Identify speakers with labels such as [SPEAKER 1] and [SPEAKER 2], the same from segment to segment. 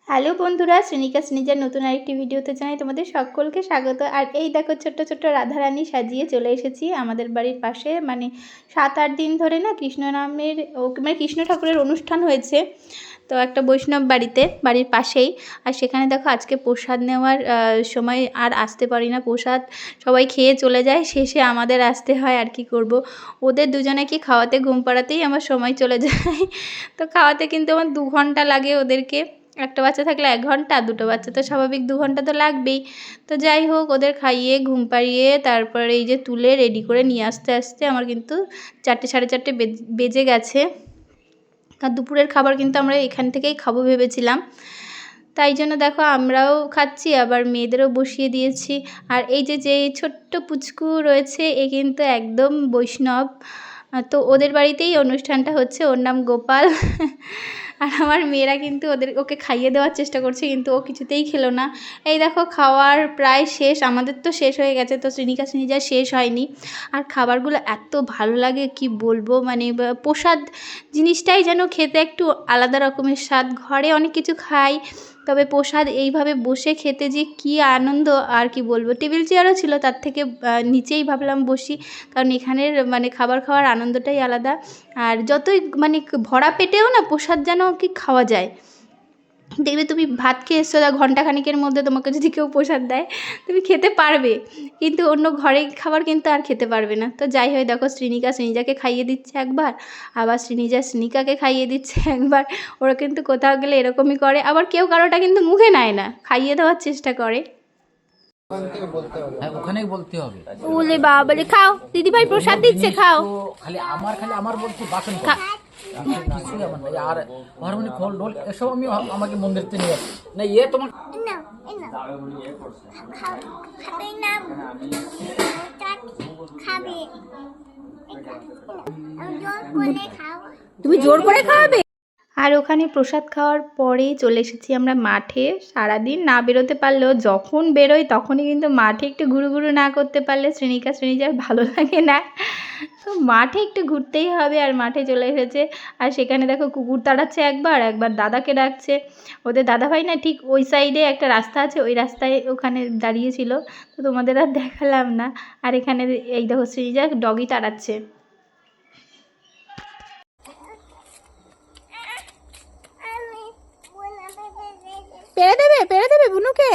[SPEAKER 1] Hello বন্ধুরা, শ্রেণিকা শ্রেণীজার নতুন আরেকটি ভিডিওতে জানাই তোমাদের সকলকে স্বাগত। আর এই দেখো ছোট্ট ছোট্ট রাধারানী সাজিয়ে চলে এসেছি আমাদের বাড়ির পাশে। মানে 7-8 দিন ধরে না কৃষ্ণ নামের মানে কৃষ্ণ ঠাকুরের অনুষ্ঠান হয়েছে, তো একটা বৈষ্ণব বাড়ির পাশেই। আর সেখানে দেখো আজকে প্রসাদ নেওয়ার সময় আর আসতে পারি না, প্রসাদ সবাই খেয়ে চলে যায়, শেষে আমাদের আসতে হয়। আর কি করব, ওদের দুজনেকে খাওয়াতে ঘুম পাড়াতেই আমার সময় চলে যায়। তো খাওয়াতে কিন্তু আমার 2 ঘন্টা লাগে ওদেরকে। একটা বাচ্চা থাকলে 1 ঘন্টা, দুটো বাচ্চা তো স্বাভাবিক 2 ঘন্টা তো লাগবেই। তো যাই হোক, ওদের খাইয়ে ঘুম পাড়িয়ে তারপরে এই যে তুলে রেডি করে নিয়ে আসতে আমার কিন্তু 4টে 4:30 বেজে গেছে। আর দুপুরের খাবার কিন্তু আমরা এখান থেকেই খাবো ভেবেছিলাম, তাই জন্য দেখো আমরাও খাচ্ছি, আবার মেয়েদেরও বসিয়ে দিয়েছি। আর এই যে ছোট্ট পুচকু রয়েছে, এ কিন্তু একদম বৈষ্ণব। তো ওদের বাড়িতেই অনুষ্ঠানটা হচ্ছে, ওর নাম গোপাল। আর আমার মেয়েরা কিন্তু ওকে খাইয়ে দেওয়ার চেষ্টা করছে, কিন্তু ও কিছুতেই খেলো না। এই দেখো খাওয়ার প্রায় শেষ, আমাদের তো শেষ হয়ে গেছে, তো শ্রেণিকা শ্রেণীজার শেষ হয়নি। আর খাবারগুলো এত ভালো লাগে কি বলবো, মানে প্রসাদ জিনিসটাই যেন খেতে একটু আলাদা রকমের স্বাদ। ঘরে অনেক কিছু খাই, তবে প্রসাদ এইভাবে বসে খেতে যে কী আনন্দ আর কি বলবো। টেবিল চেয়ারও ছিল, তার থেকে নিচেই ভাবলাম বসি, কারণ এখানের মানে খাবার খাওয়ার আনন্দটাই আলাদা। আর যতই মানে ভরা পেটেও না প্রসাদ যেন কি খাওয়া যায়। দেখবে তুমি ভাত খেয়ে এসছো, ঘণ্টাখানেকের মধ্যে তোমাকে যদি কেউ প্রসাদ দেয় তুমি খেতে পারবে, কিন্তু অন্য ঘরে খাবার কিন্তু আর খেতে পারবে না। তো যাই হয়, দেখো শ্রেণিকা শ্রেণীজাকে খাইয়ে দিচ্ছে একবার, আবার শ্রেণীজা শ্রেণিকাকে খাইয়ে দিচ্ছে একবার। ওরা কিন্তু কোথাও গেলে এরকমই করে, আবার কেউ কারোটা কিন্তু মুখে নেয় না, খাইয়ে দেওয়ার চেষ্টা করে।
[SPEAKER 2] হ্যাঁ, ওখানেই বলতে হবে।
[SPEAKER 1] ওলে বাবা, বলে খাও দিদিভাই প্রসাদ দিচ্ছে, খাও।
[SPEAKER 2] খালি আমার বলছি বাসন কিছুই আমার নাই। আর হারমোনি খোল ঢোল এসব আমি আমাকে মন্দিরতে নিয়ে আসি না। তোমার
[SPEAKER 1] তুমি জোর করে খাওয়াবে। আর ওখানে প্রসাদ খাওয়ার পরেই চলে এসেছি আমরা মাঠে। সারাদিন না বেরোতে পারলেও যখন বেরোই তখনই কিন্তু মাঠে একটু ঘুরু না করতে পারলে শ্রেণিকা শ্রেণীজার ভালো লাগে না। তো মাঠে একটু ঘুরতেই হবে, আর মাঠে চলে এসেছে। আর সেখানে দেখো কুকুর তাড়াচ্ছে একবার দাদাকে ডাকছে। ওদের দাদাভাই না ঠিক ওই সাইডে একটা রাস্তা আছে, ওই রাস্তায় ওখানে দাঁড়িয়েছিল, তো তোমাদের আর দেখালাম না। আর এখানে এই দেখো শ্রেণীজা ডগি তাড়াচ্ছে। পেরে দেবে বুনুকে।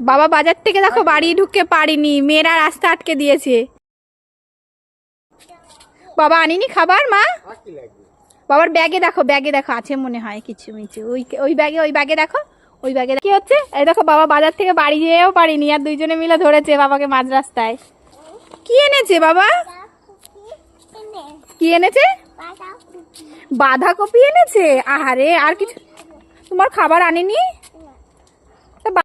[SPEAKER 1] বাবা বাজার থেকে দেখো বাড়ি ঢুকতে পারিনি, মেয়েরা রাস্তা আটকে দিয়েছে। বাবা আনিনি খাবার, মা বাবার ব্যাগে দেখো আছে মনে হয় কিছু মিছু, ওই ব্যাগে দেখো, ওই ব্যাগে কি হচ্ছে। এই দেখো বাবা বাজার থেকে বাড়ি যেয়েও পারিনি, আর দুইজনে মিলে ধরেছে বাবাকে মাঝ রাস্তায়। কি এনেছে বাবা, কি এনেছে? বাঁধাকপি এনেছে। আহারে, আর কিছু তোমার খাবার আনেনি?